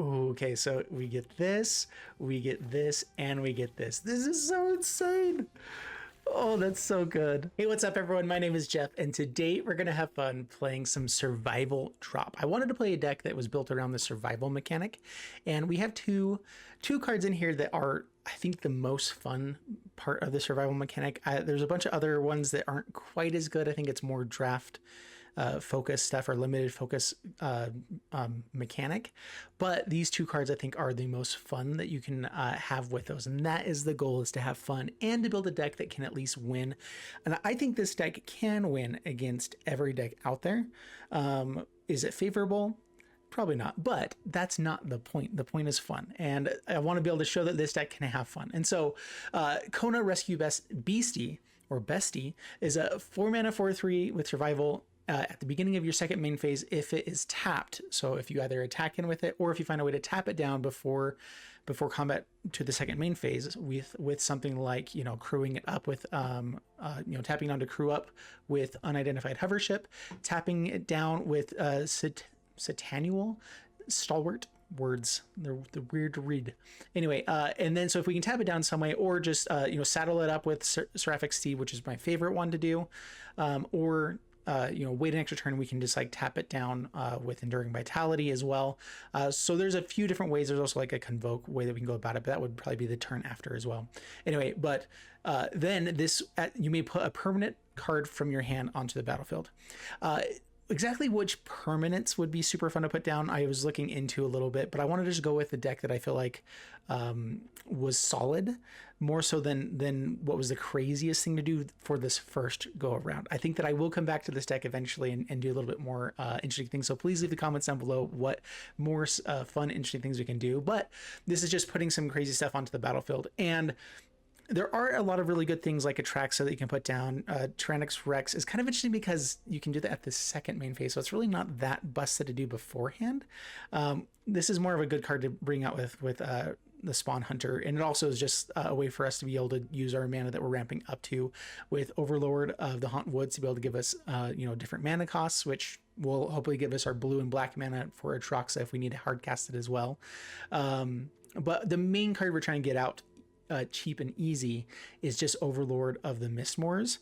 Ooh, okay, so we get this, and we get this. This is so insane. Oh, that's so good. Hey, what's up, everyone? My name is Jeff, and today we're going to have fun playing some survival drop. I wanted to play a deck that was built around the survival mechanic, and we have two cards in here that are, I think, the most fun part of the survival mechanic. There's a bunch of other ones that aren't quite as good. I think it's more draft focus stuff or limited focus mechanic, but these two cards I think are the most fun that you can have with those, and that is the goal, is to have fun and to build a deck that can at least win. And I think this deck can win against every deck out there. Is it favorable? Probably not, but that's not the point. The point is fun, and I want to be able to show that this deck can have fun. And so Kona Rescue Beastie or Bestie is a 4-mana 4/3 with survival. At the beginning of your second main phase, if it is tapped, so if you either attack in with it or if you find a way to tap it down before combat to the second main phase with something like, you know, crewing it up with tapping down to crew up with Unidentified Hovership, tapping it down with Citanul Stalwart. Words, they're weird to read. Anyway, and then so if we can tap it down some way, or just saddle it up with Seraphic Steed, which is my favorite one to do, or wait an extra turn, we can just like tap it down with Enduring Vitality as well. So there's a few different ways. There's also like a convoke way that we can go about it, but that would probably be the turn after as well. Anyway, but then you may put a permanent card from your hand onto the battlefield. Exactly which permanents would be super fun to put down, I was looking into a little bit, but I wanted to just go with the deck that I feel like was solid, more so than what was the craziest thing to do for this first go around. I think that I will come back to this deck eventually and do a little bit more interesting things. So please leave the comments down below what more fun, interesting things we can do. But this is just putting some crazy stuff onto the battlefield. And there are a lot of really good things like Atraxa that you can put down. Tyrranax Rex is kind of interesting because you can do that at the second main phase, so it's really not that busted to do beforehand. This is more of a good card to bring out with the Spawn Hunter, and it also is just a way for us to be able to use our mana that we're ramping up to with Overlord of the Hauntwoods to be able to give us different mana costs, which will hopefully give us our blue and black mana for Atraxa if we need to hard cast it as well. But the main card we're trying to get out cheap and easy is just Overlord of the Mistmoors.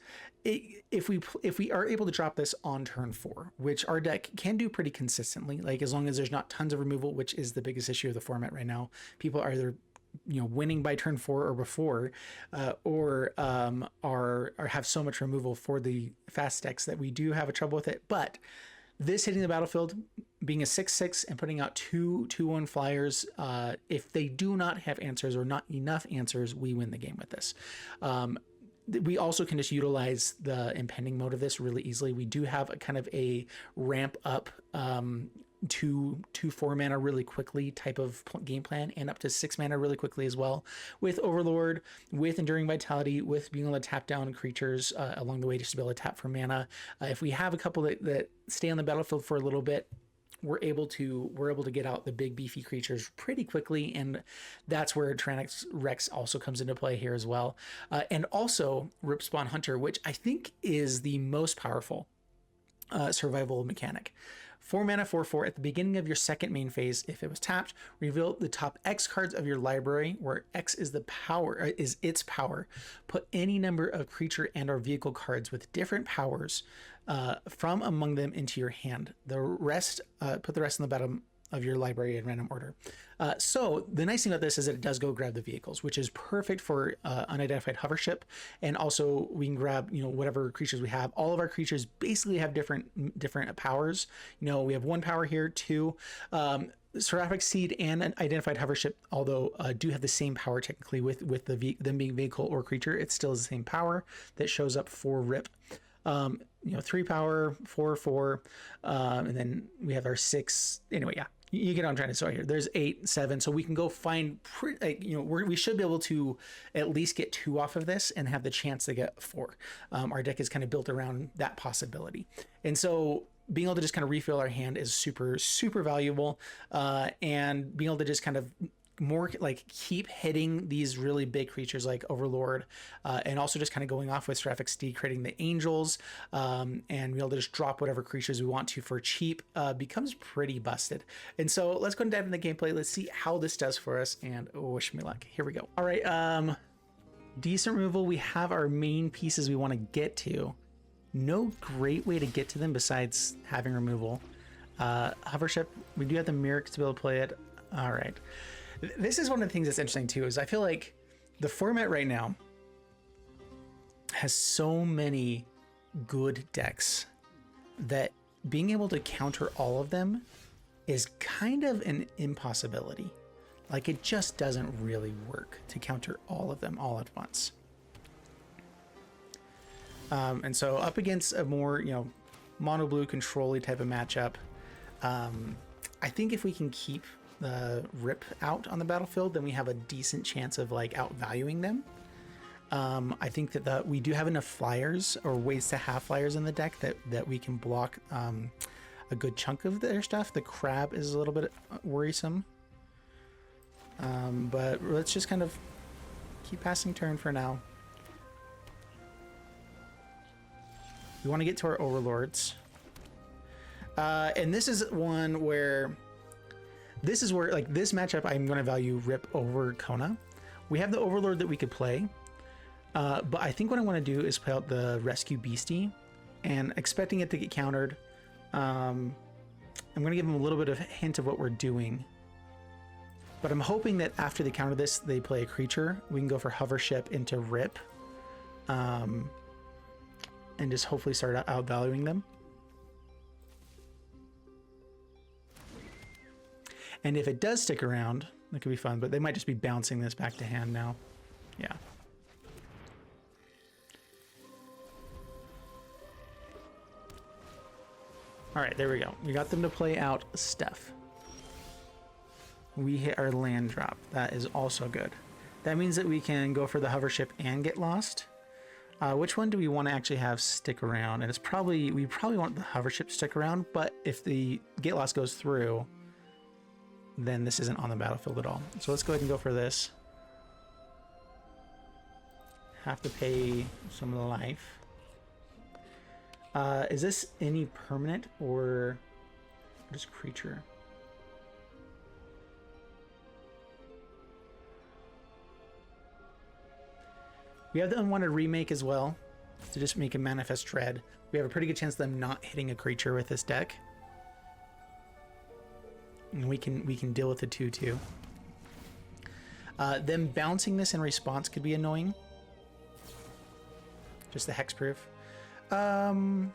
If we are able to drop this on turn 4, which our deck can do pretty consistently, like as long as there's not tons of removal, which is the biggest issue of the format right now. People are either winning by turn 4 or before, or have so much removal for the fast decks that we do have a trouble with it. But this hitting the battlefield, being a 6/6 and putting out 2/1 flyers, if they do not have answers or not enough answers, we win the game with this. We also can just utilize the impending mode of this really easily. We do have a kind of a ramp up to 4 mana really quickly type of game plan, and up to 6 mana really quickly as well, with Overlord, with Enduring Vitality, with being able to tap down creatures along the way just to be able to tap for mana. If we have a couple that stay on the battlefield for a little bit, we're able to get out the big beefy creatures pretty quickly, and that's where Tyrranax Rex also comes into play here as well. And also Rip Spawn Hunter, which I think is the most powerful survival mechanic. 4 mana 4/4 at the beginning of your second main phase. If it was tapped, reveal the top X cards of your library, where X is its power. Put any number of creature and or vehicle cards with different powers from among them into your hand. The rest, put the rest in the bottom of your library in random order. So the nice thing about this is that it does go grab the vehicles, which is perfect for Unidentified Hovership, and also we can grab whatever creatures we have. All of our creatures basically have different powers. We have 1 power here, 2. Seraphic Steed and an Identified Hovership, although do have the same power technically with them being vehicle or creature, it still is the same power that shows up for Rip. 3 power, 4/4, and then we have our 6. Anyway, yeah, you get what I'm trying to say here. There's 8, 7, so we can go find we should be able to at least get 2 off of this and have the chance to get 4. Our deck is kind of built around that possibility, and so being able to just kind of refill our hand is super, super valuable, and being able to just kind of more like keep hitting these really big creatures like Overlord, and also just kind of going off with Seraphic Steed, creating the angels, and be able to just drop whatever creatures we want to for cheap, becomes pretty busted. And so let's go and dive into the gameplay. Let's see how this does for us, and wish me luck. Here we go. All right, decent removal. We have our main pieces we want to get to. No great way to get to them besides having removal. Hovership, we do have the Mirrex to be able to play it. All right. This is one of the things that's interesting too, is I feel like the format right now has so many good decks that being able to counter all of them is kind of an impossibility. Like, it just doesn't really work to counter all of them all at once. And so up against a more, mono blue control-y type of matchup, I think if we can keep the Rip out on the battlefield, then we have a decent chance of like outvaluing them. I think that we do have enough flyers or ways to have flyers in the deck that we can block a good chunk of their stuff. The crab is a little bit worrisome, but let's just kind of keep passing turn for now. We want to get to our Overlords. And this is one where, like, this matchup, I'm going to value Rip over Kona. We have the Overlord that we could play, but I think what I want to do is play out the Rescue Beastie, and expecting it to get countered. I'm going to give them a little bit of a hint of what we're doing, but I'm hoping that after they counter this, they play a creature. We can go for Hovership into Rip, and just hopefully start outvaluing them. And if it does stick around, that could be fun, but they might just be bouncing this back to hand now. Yeah. All right, there we go. We got them to play out stuff. We hit our land drop. That is also good. That means that we can go for the Hovership and get lost. Which one do we want to actually have stick around? And we probably want the Hovership stick around, but if the get lost goes through, then this isn't on the battlefield at all. So let's go ahead and go for this. Have to pay some of the life. Is this any permanent or just creature? We have the Unwanted Remake as well, to just make a Manifest Dread. We have a pretty good chance of them not hitting a creature with this deck. And we can deal with the 2/2. Them bouncing this in response could be annoying. Just the hexproof. In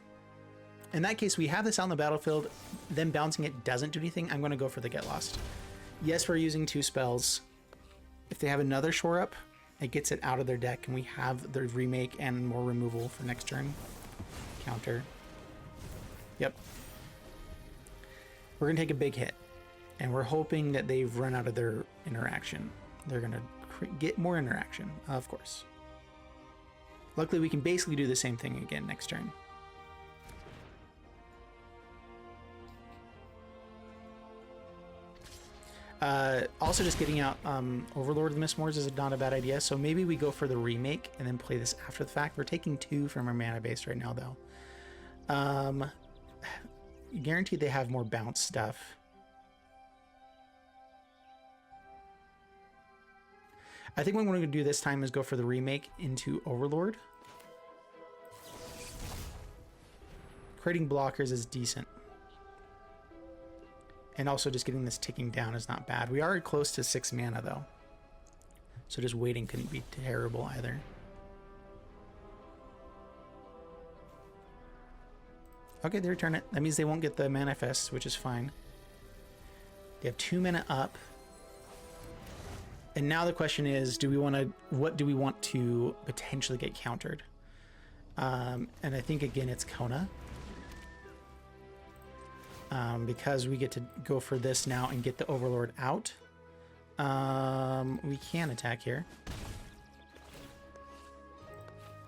that case, we have this out on the battlefield. Them bouncing it doesn't do anything. I'm going to go for the Get Lost. Yes, we're using 2 spells. If they have another shore up, it gets it out of their deck, and we have the remake and more removal for next turn. Counter. Yep. We're going to take a big hit, and we're hoping that they've run out of their interaction. They're going to get more interaction, of course. Luckily, we can basically do the same thing again next turn. Also, just getting out Overlord of the Mistmoors is not a bad idea, so maybe we go for the remake and then play this after the fact. We're taking 2 from our mana base right now, though. Guaranteed they have more bounce stuff. I think what we're going to do this time is go for the remake into Overlord. Creating blockers is decent. And also just getting this ticking down is not bad. We are close to 6 mana though. So just waiting couldn't be terrible either. Okay, they return it. That means they won't get the manifest, which is fine. They have 2 mana up. And now the question is, what do we want to potentially get countered? And I think again it's Kona. Because we get to go for this now and get the Overlord out. We can attack here.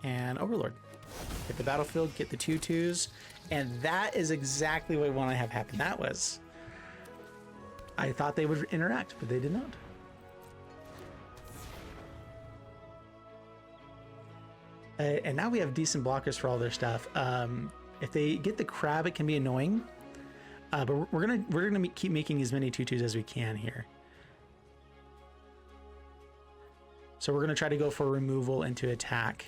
And Overlord. Hit the battlefield, get the 2/2s. And that is exactly what we want to have happen. I thought they would interact, but they did not. And now we have decent blockers for all their stuff. If they get the crab, it can be annoying. But we're gonna keep making as many 2/2s as we can here. So we're gonna try to go for removal into attack.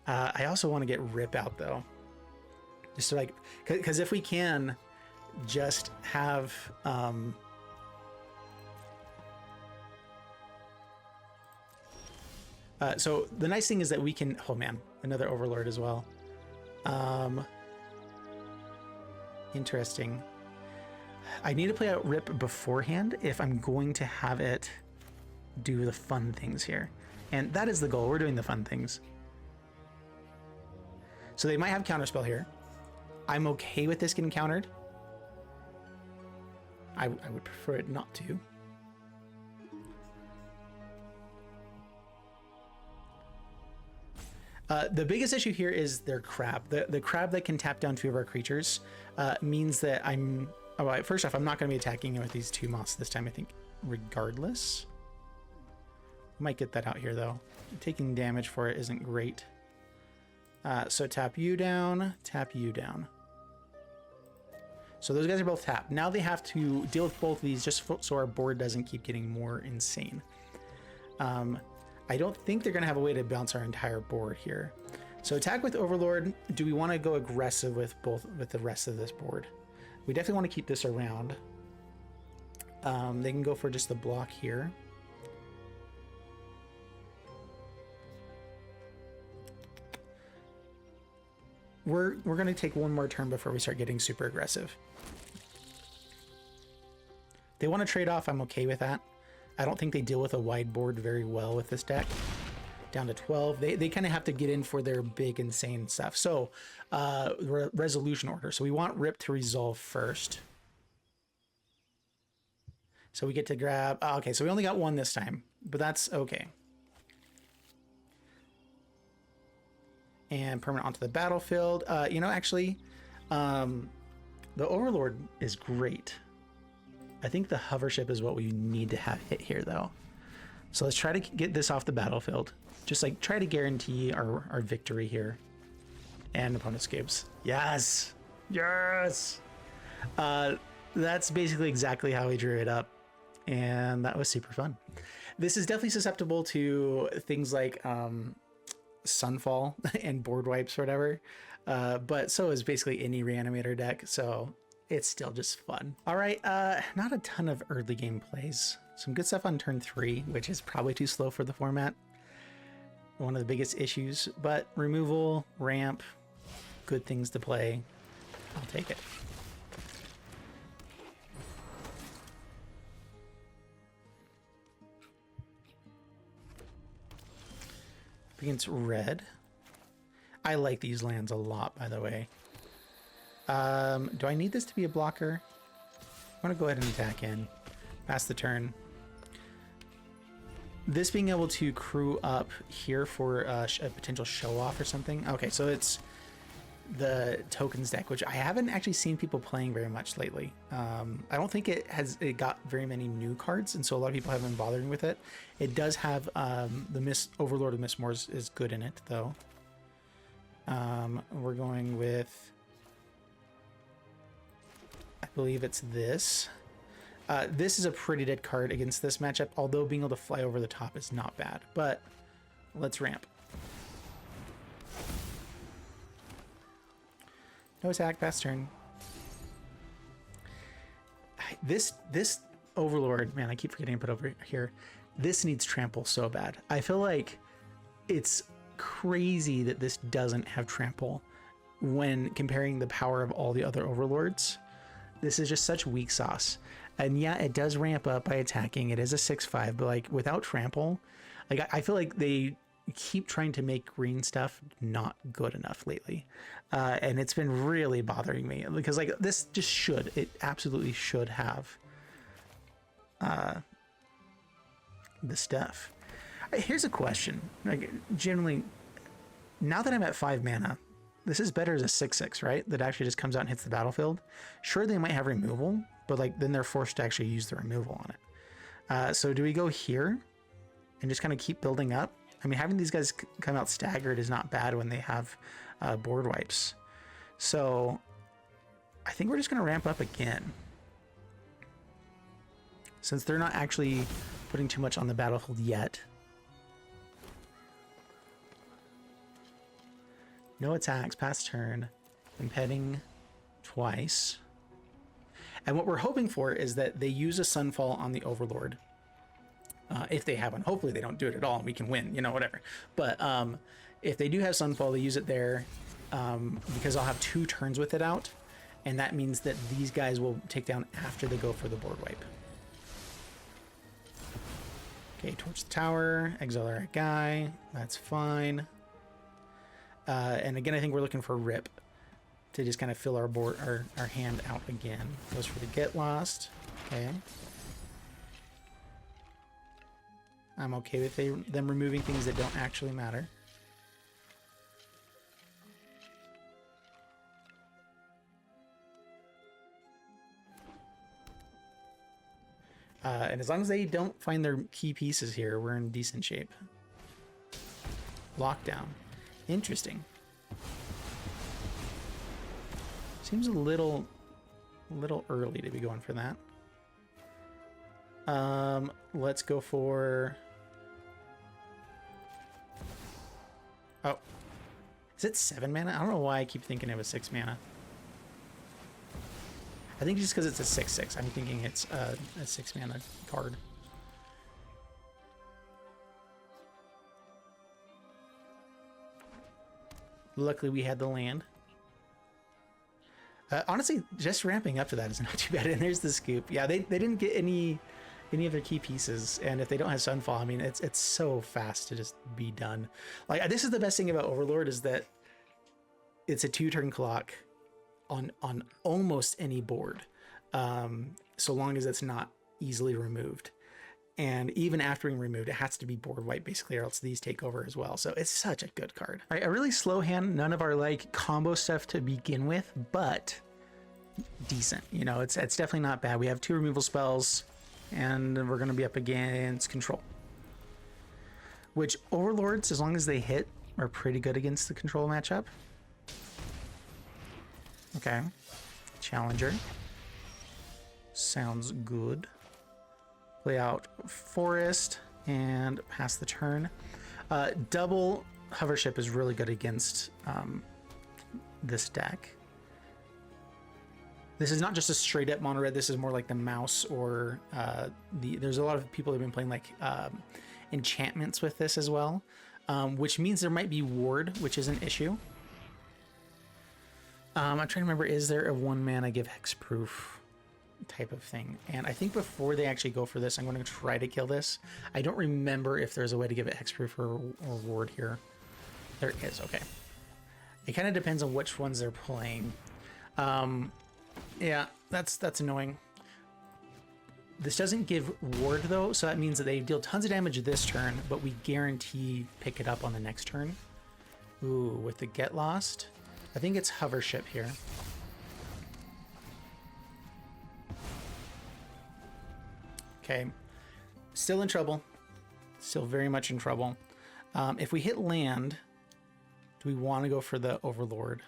I also want to get rip out though, just to like, because if we can, just have so the nice thing is that we can, oh man, another Overlord as well. Interesting. I need to play out Rip beforehand if I'm going to have it do the fun things here. And that is the goal. We're doing the fun things. So they might have Counterspell here. I'm okay with this getting countered. I would prefer it not to. The biggest issue here is their crab. The crab that can tap down 2 of our creatures means that I'm... Oh, first off, I'm not going to be attacking with these 2 moths this time, I think, regardless. Might get that out here, though. Taking damage for it isn't great. So tap you down, tap you down. So those guys are both tapped. Now they have to deal with both of these just so our board doesn't keep getting more insane. I don't think they're going to have a way to bounce our entire board here. So attack with Overlord. Do we want to go aggressive with the rest of this board? We definitely want to keep this around. They can go for just the block here. We're going to take one more turn before we start getting super aggressive. They want to trade off. I'm okay with that. I don't think they deal with a wide board very well with this deck. Down to 12. They kind of have to get in for their big, insane stuff. So, resolution order. So we want Rip to resolve first. So we get to grab... okay, so we only got 1 this time, but that's okay. And permanent onto the battlefield. You know, actually, the Overlord is great. I think the Hovership is what we need to have hit here, though. So let's try to get this off the battlefield. Just like try to guarantee our victory here. And opponent escapes. Yes! Yes! That's basically exactly how we drew it up. And that was super fun. This is definitely susceptible to things like Sunfall and board wipes or whatever. But so is basically any Reanimator deck. So it's still just fun. All right, not a ton of early game plays. Some good stuff on turn 3, which is probably too slow for the format. One of the biggest issues, but removal, ramp, good things to play. I'll take it. Against red. I like these lands a lot, by the way. Do I need this to be a blocker? I'm gonna go ahead and attack in. Pass the turn. This being able to crew up here for a potential show off or something. Okay, so it's the tokens deck, which I haven't actually seen people playing very much lately. I don't think it got very many new cards, and so a lot of people haven't been bothering with it. It does have the Overlord of Mistmoors is good in it, though. We're going with, I believe it's this. This is a pretty dead card against this matchup, although being able to fly over the top is not bad. But let's ramp. No attack, pass turn. This Overlord, man, I keep forgetting to put over here. This needs trample so bad. I feel like it's crazy that this doesn't have trample when comparing the power of all the other Overlords. This is just such weak sauce. And yeah, it does ramp up by attacking. It is a 6/5, but like without trample, like I feel like they keep trying to make green stuff not good enough lately. And it's been really bothering me because like this just it absolutely should have the stuff. Here's a question. Like generally, now that I'm at 5 mana, this is better as a 6/6, right? That actually just comes out and hits the battlefield. Sure, they might have removal, but like then they're forced to actually use the removal on it. So do we go here and just kind of keep building up? I mean, having these guys come out staggered is not bad when they have board wipes. So I think we're just going to ramp up again. Since they're not actually putting too much on the battlefield yet. No attacks, past turn, impeding twice. And what we're hoping for is that they use a Sunfall on the Overlord. If they have one. Hopefully they don't do it at all and we can win, you know, whatever. But if they do have Sunfall, they use it there because I'll have 2 turns with it out. And that means that these guys will take down after they go for the board wipe. Okay, torch the tower, exile our guy. That's fine. And again, I think we're looking for Rip to just kind of fill our board, our hand out again. Goes for the Get Lost. Okay. I'm okay with them removing things that don't actually matter. And as long as they don't find their key pieces here, we're in decent shape. Lockdown. Interesting. Seems a little early to be going for that. Let's go for... Oh. Is it 7 mana? I don't know why I keep thinking it was 6 mana. I think just because it's a 6/6, I'm thinking it's a 6 mana card. Luckily we had the land. Honestly, just ramping up to that is not too bad. And there's the scoop. Yeah, they didn't get any of their key pieces, and if they don't have Sunfall, I mean, it's so fast to just be done. Like, this is the best thing about Overlord, is that it's a 2-turn clock on almost any board, so long as it's not easily removed. And even after being removed, it has to be board wipe basically, or else these take over as well. So it's such a good card. All right, a really slow hand, none of our like combo stuff to begin with, but decent. You know, it's definitely not bad. We have 2 removal spells, and we're going to be up against control. Which Overlords, as long as they hit, are pretty good against the control matchup. Okay. Challenger. Sounds good. Play out Forest and pass the turn. Double Hovership is really good against this deck. This is not just a straight up mono red. This is more like the mouse or there's a lot of people who've been playing like enchantments with this as well, which means there might be ward, which is an issue. I'm trying to remember, is there a 1 mana give hexproof type of thing? And I think before they actually go for this, I'm going to try to kill this. I don't remember if there's a way to give it hexproof or ward here. There is, okay. It kind of depends on which ones they're playing. Yeah, that's annoying. This doesn't give ward though, so that means that they deal tons of damage this turn, but we guarantee pick it up on the next turn. Ooh, with the Get Lost. I think it's Hovership here. Okay, still in trouble. Still very much in trouble. If we hit land, do we want to go for the Overlord?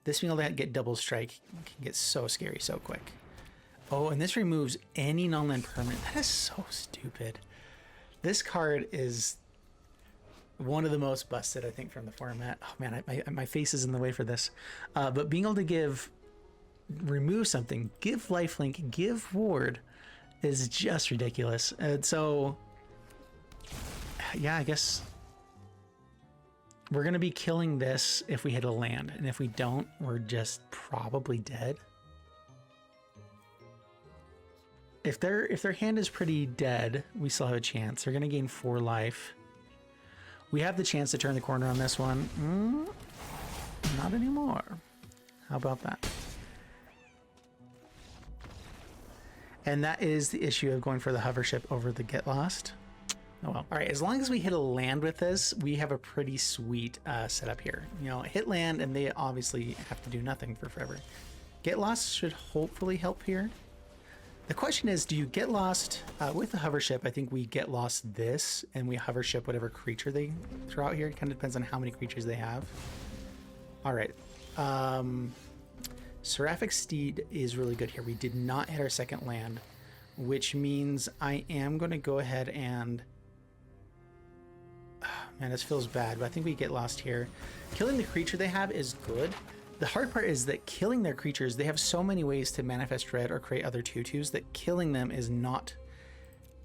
This being able to get double strike can get so scary so quick. Oh, and this removes any non-land permanent. That is so stupid. This card is one of the most busted, I think, from the format. Oh man, my face is in the way for this. But being able to remove something, give lifelink, give ward, is just ridiculous. And so, yeah, I guess we're going to be killing this if we hit a land. And if we don't, we're just probably dead. If their hand is pretty dead, we still have a chance. They're going to gain 4 life. We have the chance to turn the corner on this one. Not anymore. How about that? And that is the issue of going for the Hovership over the Get Lost. Oh well. All right, as long as we hit a land with this, we have a pretty sweet setup here. You know, hit land, and they obviously have to do nothing for forever. Get Lost should hopefully help here. The question is, do you get lost with the hovership? I think we get lost this, and we hovership whatever creature they throw out here. It kind of depends on how many creatures they have. All right. Seraphic Steed is really good here. We did not hit our second land, which means I am going to go ahead and... man, this feels bad, but I think we get lost here. Killing the creature they have is good. The hard part is that killing their creatures, they have so many ways to manifest red or create other tutus that killing them is not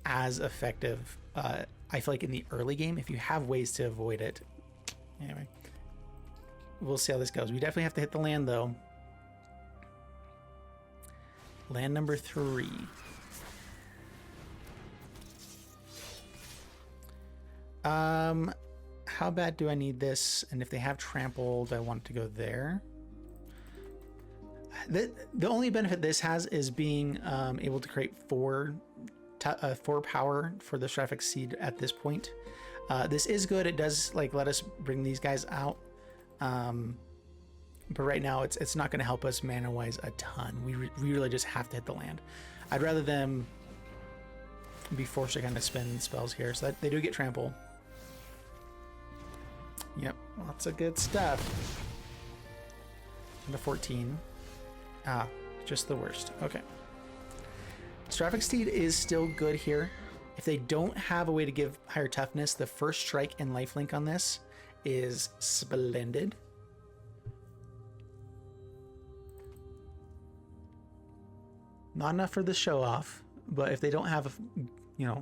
as effective. I feel like in the early game, if you have ways to avoid it. Anyway, we'll see how this goes. We definitely have to hit the land though. Land number 3. How bad do I need this? And if they have trampled, I want it to go there. The only benefit this has is being able to create 4 power for the Seraphic Steed at this point. This is good. It does like let us bring these guys out. But right now it's not going to help us mana wise a ton. We really just have to hit the land. I'd rather them be forced to kind of spend spells here, so that they do get trample. Yep, lots of good stuff. And a 14. Ah, just the worst. Okay. Seraphic Steed is still good here. If they don't have a way to give higher toughness, the first strike and lifelink on this is splendid. Not enough for the show off, but if they don't have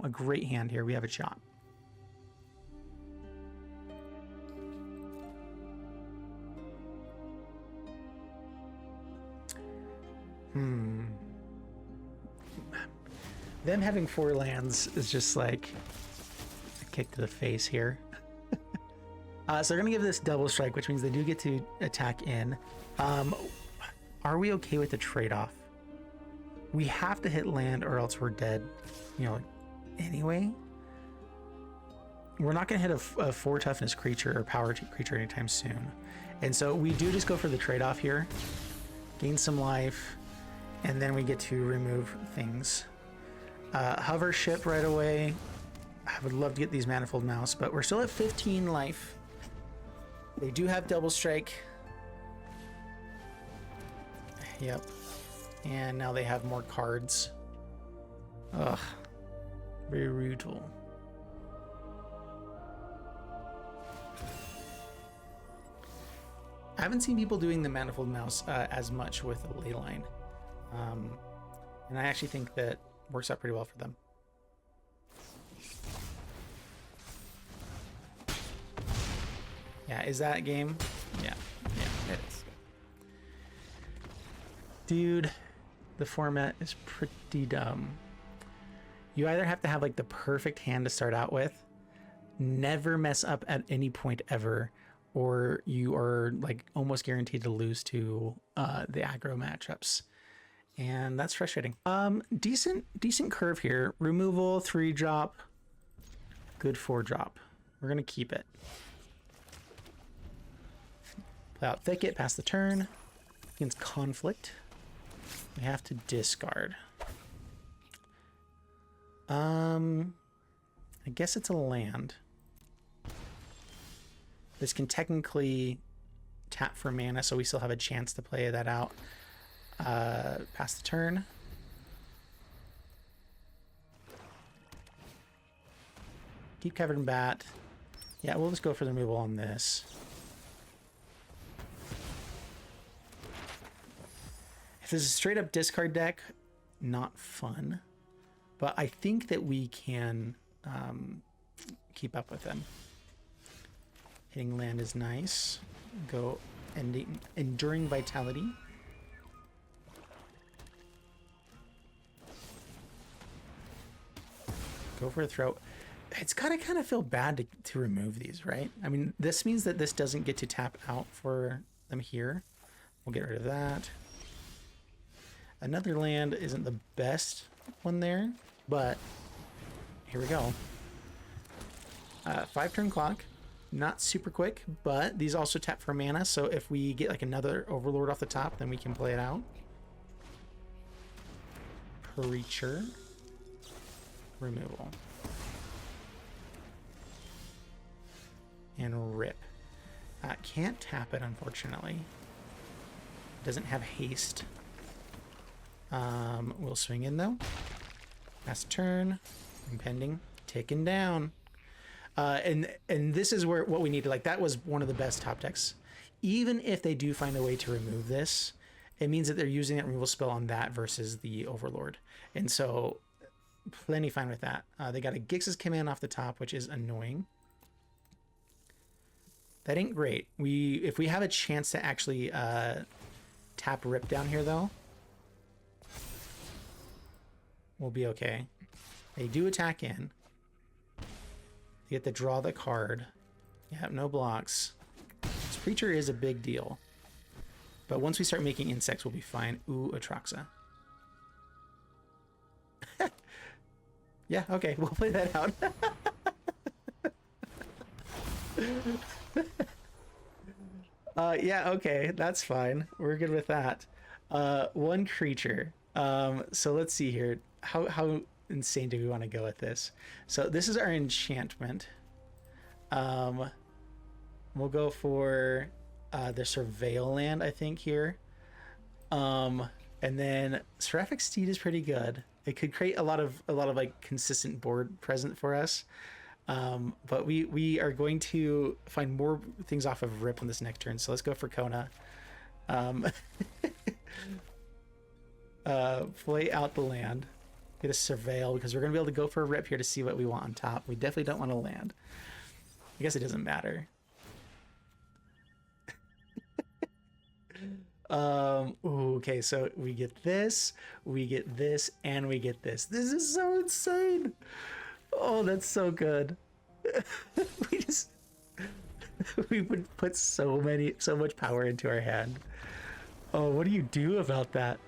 a great hand here, we have a shot. Them having 4 lands is just like a kick to the face here. So they're gonna give this double strike, which means they do get to attack in. Are we okay with the trade-off? We have to hit land or else we're dead, anyway. We're not gonna hit a 4 toughness creature or power creature anytime soon. And so we do just go for the trade-off here. Gain some life, and then we get to remove things. Hovership right away. I would love to get these Manifold Mouse, but we're still at 15 life. They do have double strike. Yep. And now they have more cards. Ugh. Very brutal. I haven't seen people doing the Manifold Mouse as much with the Leyline. And I actually think that works out pretty well for them. Yeah, is that game? Yeah, it is. Dude, the format is pretty dumb. You either have to have like the perfect hand to start out with, never mess up at any point ever, or you are like almost guaranteed to lose to the aggro matchups. And that's frustrating. Decent curve here. Removal, 3-drop, good 4-drop. We're gonna keep it. Play out Thicket, pass the turn. Against Conflict, we have to discard. I guess it's a land. This can technically tap for mana, so we still have a chance to play that out. Pass the turn. Keep covered in bat. Yeah, we'll just go for the removal on this. If this is a straight up discard deck, not fun. But I think that we can keep up with them. Hitting land is nice. Go Enduring Vitality. Go for a throw. It's gotta kind of feel bad to remove these, right? I mean, this means that this doesn't get to tap out for them here. We'll get rid of that. Another land isn't the best one there, but here we go. 5-turn clock. Not super quick, but these also tap for mana, so if we get like another Overlord off the top, then we can play it out. creature removal. And rip. Can't tap it, unfortunately. Doesn't have haste. We'll swing in, though. Last turn. Impending. Taken down. And this is where what we need to, like, that was one of the best top decks. Even if they do find a way to remove this, it means that they're using that removal spell on that versus the Overlord. And so, plenty fine with that. They got a Gix's Command off the top, which is annoying. That ain't great. If we have a chance to actually tap Rip down here, though, we'll be okay. They do attack in. They get to draw the card. Yeah, no blocks. This creature is a big deal. But once we start making insects, we'll be fine. Ooh, Atraxa. Yeah, okay, we'll play that out. Yeah, okay, that's fine. We're good with that. One creature. So let's see here. How insane do we want to go with this? So this is our enchantment. We'll go for the Surveil land, I think, here. And then Seraphic Steed is pretty good. It could create a lot of like consistent board present for us. But we are going to find more things off of Rip on this next turn. So let's go for Kona. Play out the land. Get a Surveil because we're going to be able to go for a Rip here to see what we want on top. We definitely don't want to land. I guess it doesn't matter. Ooh, okay, so we get this, and we get this. This is so insane. Oh, that's so good. we would put so much power into our hand. Oh, what do you do about that?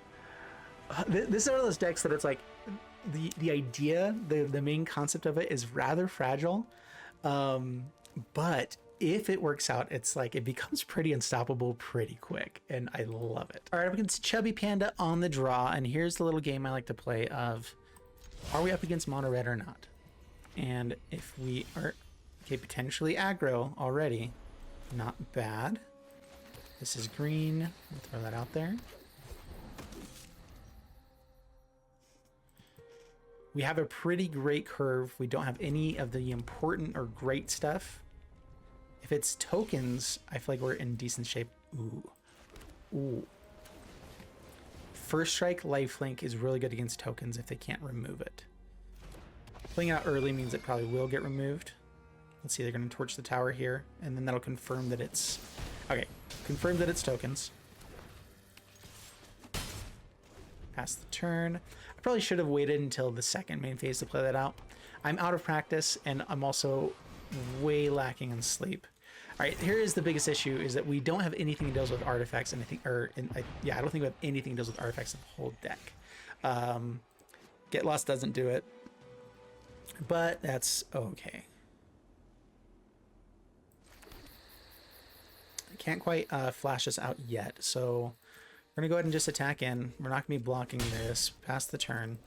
This is one of those decks that it's like the idea, the main concept of it is rather fragile, but if it works out, it's like it becomes pretty unstoppable pretty quick, and I love it. All right, up against Chubby Panda on the draw, and here's the little game I like to play of, are we up against mono red or not? And if we are, okay, potentially aggro already, not bad. This is green, we'll throw that out there. We have a pretty great curve. We don't have any of the important or great stuff. If it's tokens, I feel like we're in decent shape. Ooh. Ooh. First Strike Lifelink is really good against tokens if they can't remove it. Playing out early means it probably will get removed. Let's see, they're going to torch the tower here, and then that'll confirm that it's... Okay, confirm that it's tokens. Pass the turn. I probably should have waited until the second main phase to play that out. I'm out of practice, and I'm also way lacking in sleep. All right, here is the biggest issue, is that we don't have anything that deals with artifacts, and I think, I don't think we have anything that deals with artifacts in the whole deck. Get Lost doesn't do it, but that's okay. I can't quite flash this out yet, so we're gonna go ahead and just attack in. We're not gonna be blocking this past the turn.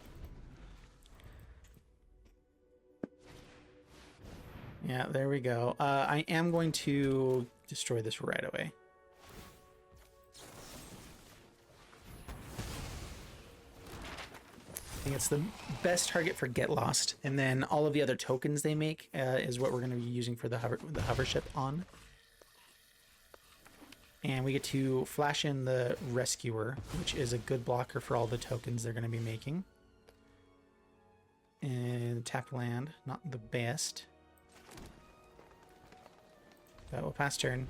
Yeah, there we go. I am going to destroy this right away. I think it's the best target for Get Lost, and then all of the other tokens they make is what we're going to be using for the hovership on. And we get to flash in the Rescuer, which is a good blocker for all the tokens they're going to be making. And tap land, not the best. But we'll pass turn.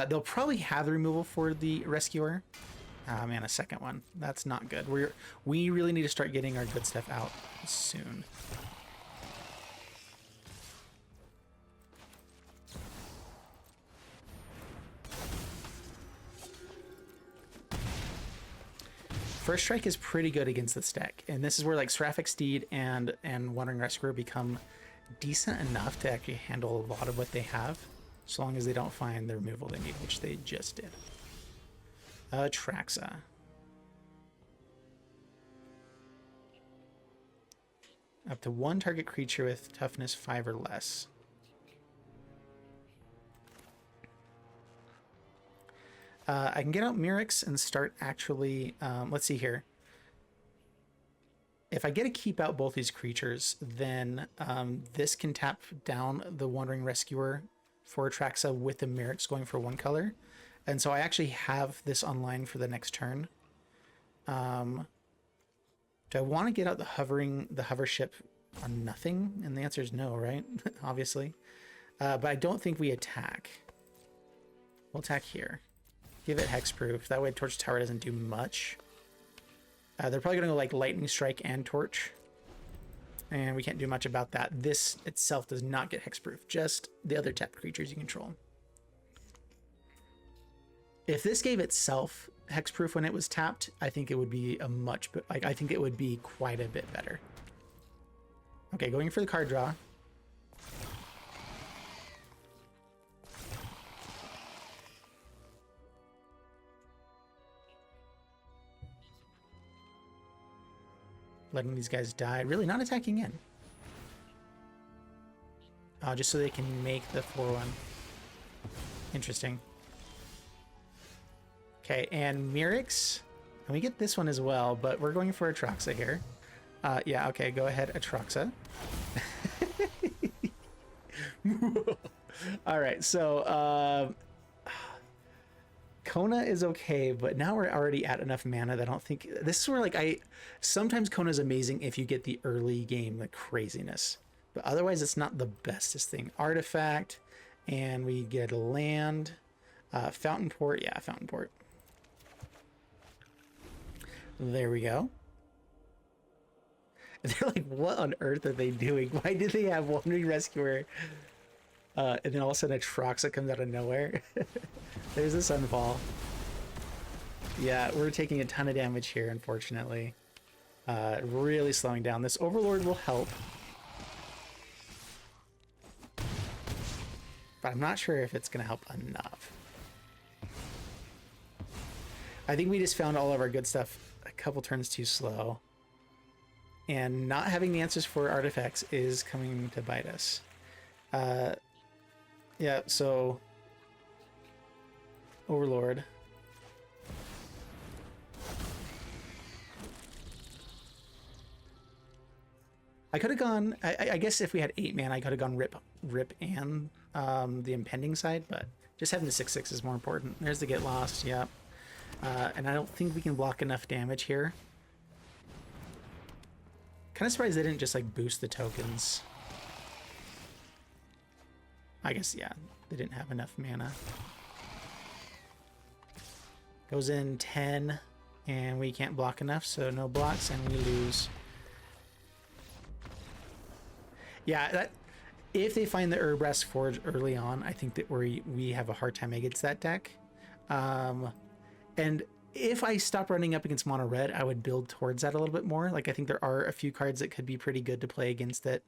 They'll probably have the removal for the Rescuer. Ah, man, a second one. That's not good. We really need to start getting our good stuff out soon. First Strike is pretty good against this deck, and this is where like Seraphic Steed and Wandering Rescuer become decent enough to actually handle a lot of what they have. So long as they don't find the removal they need, which they just did. Atraxa. Up to 1 target creature with toughness 5 or less. I can get out Mirrex and start actually, let's see here. If I get to keep out both these creatures, then this can tap down the Wandering Rescuer for Atraxa with the Mirrex going for 1 color. And so I actually have this online for the next turn. Do I want to get out the hovership on nothing? And the answer is no, right? Obviously. But I don't think we attack. We'll attack here. Give it hexproof. That way Torch Tower doesn't do much. They're probably going to go like Lightning Strike and Torch. And we can't do much about that. This itself does not get hexproof. Just the other tapped creatures you control. If this gave itself hexproof when it was tapped, I think it would be a much... I think it would be quite a bit better. Okay, going for the card draw. Letting these guys die. Really not attacking in. Just so they can make the 4-1. Interesting. Okay, and Mirrex. And we get this one as well, but we're going for Atraxa here. Yeah, okay, go ahead, Atraxa. All right, so Kona is okay, but now we're already at enough mana that I don't think... This is where, like, sometimes Kona's amazing if you get the early game, like, craziness. But otherwise, it's not the bestest thing. Artifact, and we get a land. Fountainport, yeah, Fountainport. There we go. They're like, what on earth are they doing? Why did they have Wandering Rescuer? And then all of a sudden Atraxa comes out of nowhere. There's a Sunfall. Yeah, we're taking a ton of damage here, unfortunately. Really slowing down. This Overlord will help. But I'm not sure if it's going to help enough. I think we just found all of our good stuff a couple turns too slow. And not having the answers for artifacts is coming to bite us. Yeah, so Overlord. I could have gone, I guess if we had 8 mana, I could have gone Rip and the Impending side, but just having the 6/6 is more important. There's the Get Lost, yeah. And I don't think we can block enough damage here. Kind of surprised they didn't just like boost the tokens. I guess, yeah, they didn't have enough mana. Goes in 10, and we can't block enough, so no blocks, and we lose. Yeah, if they find the Urbrass Forge early on, I think that we have a hard time against that deck. And if I stop running up against mono red, I would build towards that a little bit more. Like, I think there are a few cards that could be pretty good to play against it.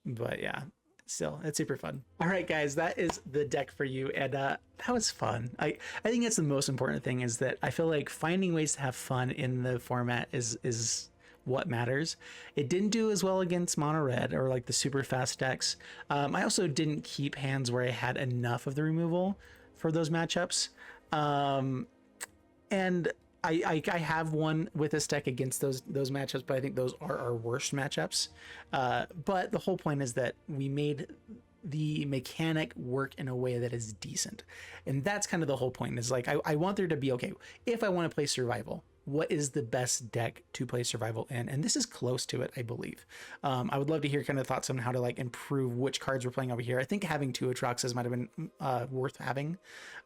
But yeah, still, it's super fun. All right, guys, that is the deck for you. And that was fun. I think that's the most important thing, is that I feel like finding ways to have fun in the format is what matters. It didn't do as well against mono red or like the super fast decks. I also didn't keep hands where I had enough of the removal for those matchups. And I have won with this deck against those matchups, but I think those are our worst matchups. But the whole point is that we made the mechanic work in a way that is decent. And that's kind of the whole point, is like, I want there to be, okay, if I want to play survival, what is the best deck to play survival in? And this is close to it, I believe. I would love to hear kind of thoughts on how to like improve which cards we're playing over here. I think having 2 Atraxas might have been worth having.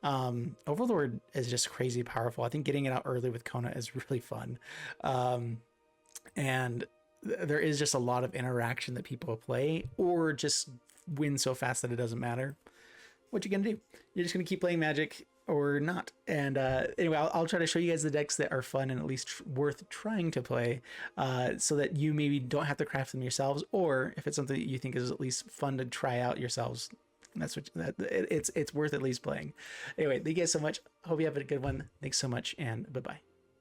Overlord is just crazy powerful. I think getting it out early with Kona is really fun. And there is just a lot of interaction that people play, or just win so fast that it doesn't matter. What you gonna do? You're just gonna keep playing Magic or not. And anyway, I'll try to show you guys the decks that are fun and at least worth trying to play, so that you maybe don't have to craft them yourselves, or if it's something that you think is at least fun to try out yourselves, that's what it's worth at least playing. Anyway, thank you guys so much. Hope you have a good one. Thanks so much, and bye-bye.